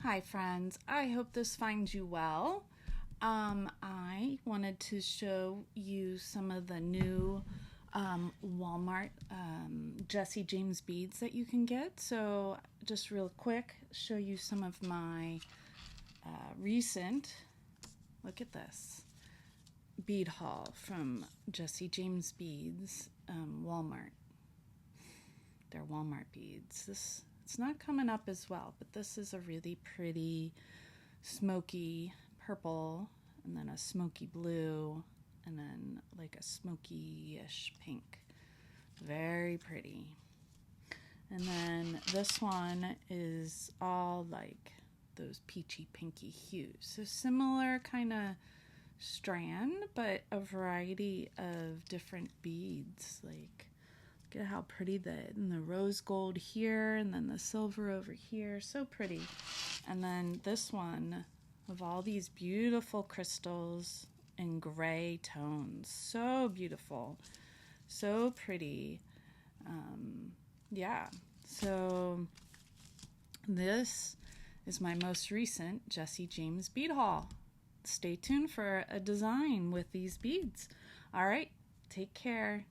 Hi friends, I hope this finds you well. I wanted to show you some of the new Walmart Jesse James beads that you can get. So just real quick, show you some of my recent, look at this, bead haul from Jesse James Beads, Walmart. They're Walmart beads. It's not coming up as well, but this is a really pretty smoky purple, and then a smoky blue, and then like a smoky-ish pink. Very pretty. And then this one is all like those peachy pinky hues. So similar kind of strand, but a variety of different beads. Like, look at how pretty the rose gold here, and then the silver over here. So pretty. And then this one of all these beautiful crystals in gray tones. So beautiful. So pretty. Yeah. So this is my most recent Jesse James bead haul. Stay tuned for a design with these beads. All right. Take care.